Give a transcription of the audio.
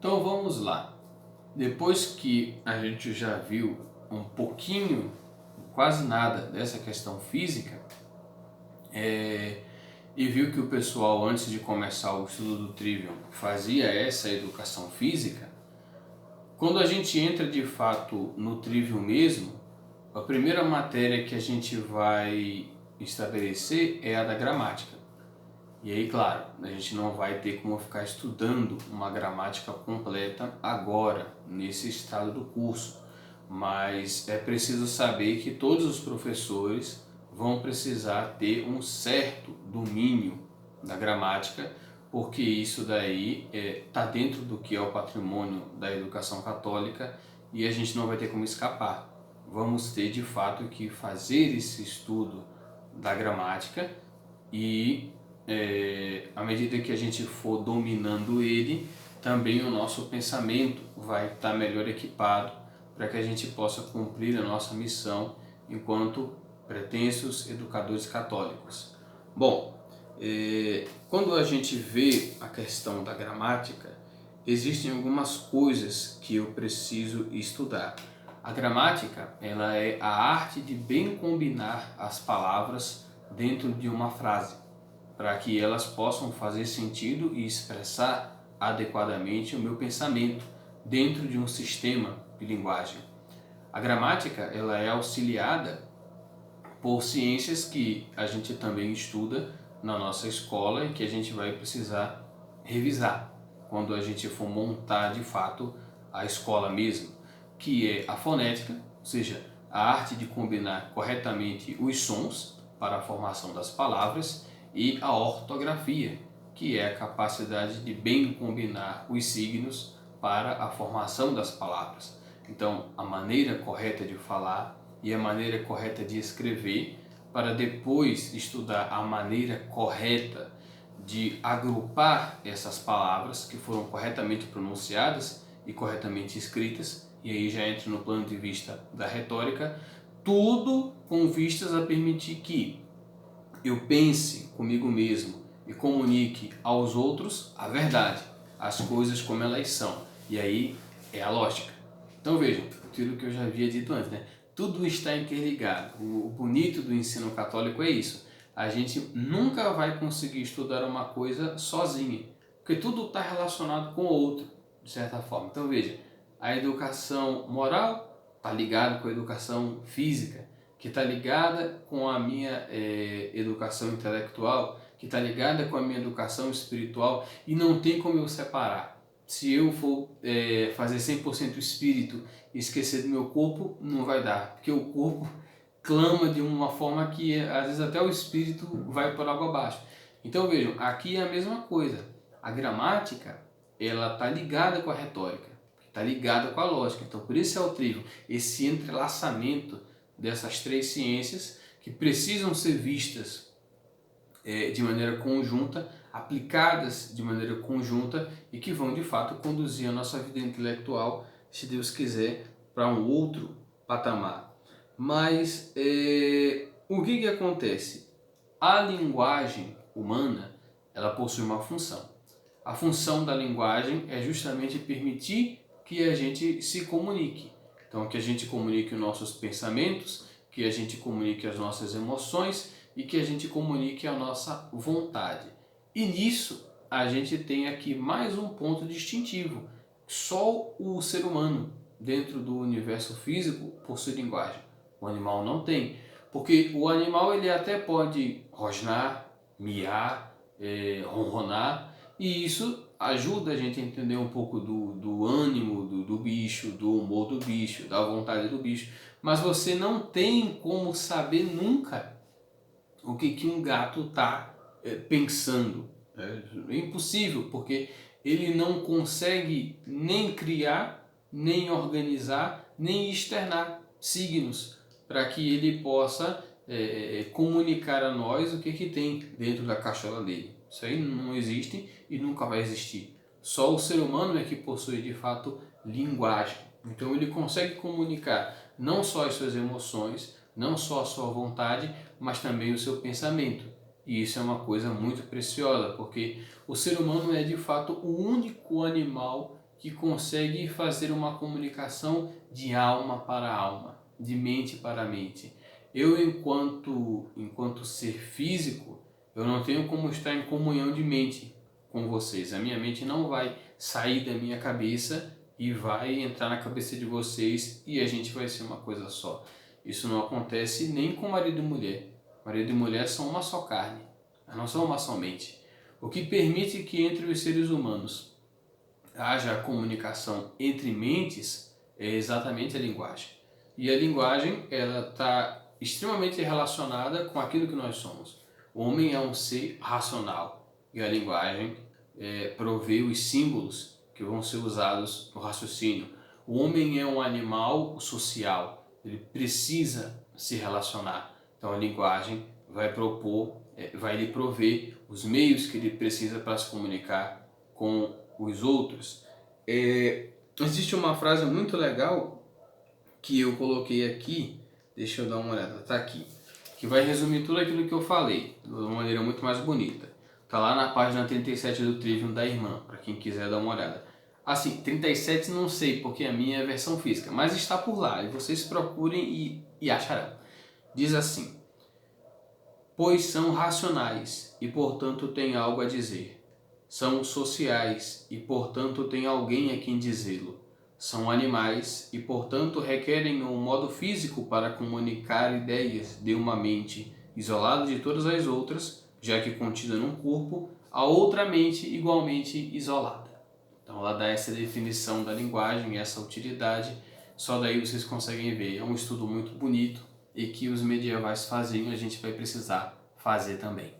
Então vamos lá. Depois que a gente já viu um pouquinho, quase nada dessa questão física, e viu que o pessoal antes de começar o estudo do Trivium fazia essa educação física, quando a gente entra de fato no Trivium mesmo, a primeira matéria que a gente vai estabelecer é a da gramática. E aí, claro, a gente não vai ter como ficar estudando uma gramática completa agora, nesse estado do curso, mas é preciso saber que todos os professores vão precisar ter um certo domínio da gramática, porque isso daí está dentro do que é o patrimônio da educação católica e a gente não vai ter como escapar. Vamos ter de fato que fazer esse estudo da gramática e à medida que a gente for dominando ele, também o nosso pensamento vai estar melhor equipado para que a gente possa cumprir a nossa missão enquanto pretensos educadores católicos. Bom, quando a gente vê a questão da gramática, existem algumas coisas que eu preciso estudar. A gramática, ela é a arte de bem combinar as palavras dentro de uma frase, para que elas possam fazer sentido e expressar adequadamente o meu pensamento dentro de um sistema de linguagem. A gramática, ela é auxiliada por ciências que a gente também estuda na nossa escola e que a gente vai precisar revisar quando a gente for montar de fato a escola mesmo, que é a fonética, ou seja, a arte de combinar corretamente os sons para a formação das palavras, e a ortografia, que é a capacidade de bem combinar os signos para a formação das palavras. Então, a maneira correta de falar e a maneira correta de escrever, para depois estudar a maneira correta de agrupar essas palavras que foram corretamente pronunciadas e corretamente escritas, e aí já entra no plano de vista da retórica, tudo com vistas a permitir que eu pense comigo mesmo e comunique aos outros a verdade, as coisas como elas são. E aí é a lógica. Então vejam, aquilo que eu já havia dito antes, né? Tudo está interligado. O bonito do ensino católico é isso. A gente nunca vai conseguir estudar uma coisa sozinha, porque tudo está relacionado com o outro, de certa forma. Então veja, a educação moral está ligada com a educação física, que está ligada com a minha educação intelectual, que está ligada com a minha educação espiritual, e não tem como eu separar. Se eu for fazer 100% espírito e esquecer do meu corpo, não vai dar, porque o corpo clama de uma forma que às vezes até o espírito vai por água abaixo. Então vejam, aqui é a mesma coisa. A gramática, ela está ligada com a retórica, está ligada com a lógica. Então por isso é o trigo, esse entrelaçamento dessas três ciências que precisam ser vistas de maneira conjunta, aplicadas de maneira conjunta e que vão de fato conduzir a nossa vida intelectual, se Deus quiser, para um outro patamar. Mas o que acontece? A linguagem humana, ela possui uma função. A função da linguagem é justamente permitir que a gente se comunique. Então, que a gente comunique os nossos pensamentos, que a gente comunique as nossas emoções e que a gente comunique a nossa vontade. E nisso, a gente tem aqui mais um ponto distintivo. Só o ser humano, dentro do universo físico, possui linguagem. O animal não tem. Porque o animal ele até pode rosnar, miar, ronronar, e isso ajuda a gente a entender um pouco do ânimo do bicho, do humor do bicho, da vontade do bicho. Mas você não tem como saber nunca o que um gato está pensando. É impossível, porque ele não consegue nem criar, nem organizar, nem externar signos para que ele possa comunicar a nós o que tem dentro da cachola dele. Isso aí não existe e nunca vai existir. Só o ser humano é que possui de fato linguagem. Então ele consegue comunicar não só as suas emoções, não só a sua vontade, mas também o seu pensamento. E isso é uma coisa muito preciosa, porque o ser humano é de fato o único animal que consegue fazer uma comunicação de alma para alma, de mente para mente. Eu, enquanto ser físico, eu não tenho como estar em comunhão de mente com vocês. A minha mente não vai sair da minha cabeça e vai entrar na cabeça de vocês e a gente vai ser uma coisa só. Isso não acontece nem com marido e mulher. Marido e mulher são uma só carne, não são uma só mente. O que permite que entre os seres humanos haja comunicação entre mentes é exatamente a linguagem. E a linguagem, ela está extremamente relacionada com aquilo que nós somos. O homem é um ser racional e a linguagem provê os símbolos que vão ser usados no raciocínio. O homem é um animal social, ele precisa se relacionar. Então a linguagem vai lhe prover os meios que ele precisa para se comunicar com os outros. Existe uma frase muito legal que eu coloquei aqui, deixa eu dar uma olhada, tá aqui, que vai resumir tudo aquilo que eu falei de uma maneira muito mais bonita. Tá lá na página 37 do Trivium da irmã, para quem quiser dar uma olhada. Assim, 37 não sei, porque a minha é a versão física, mas está por lá, e vocês procurem e acharão. Diz assim: pois são racionais e portanto têm algo a dizer. São sociais e portanto têm alguém a quem dizê-lo. São animais e portanto requerem um modo físico para comunicar ideias de uma mente isolada de todas as outras, já que contida num corpo, a outra mente igualmente isolada. Então ela dá essa definição da linguagem, essa utilidade, só daí vocês conseguem ver. É um estudo muito bonito e que os medievais faziam, a gente vai precisar fazer também.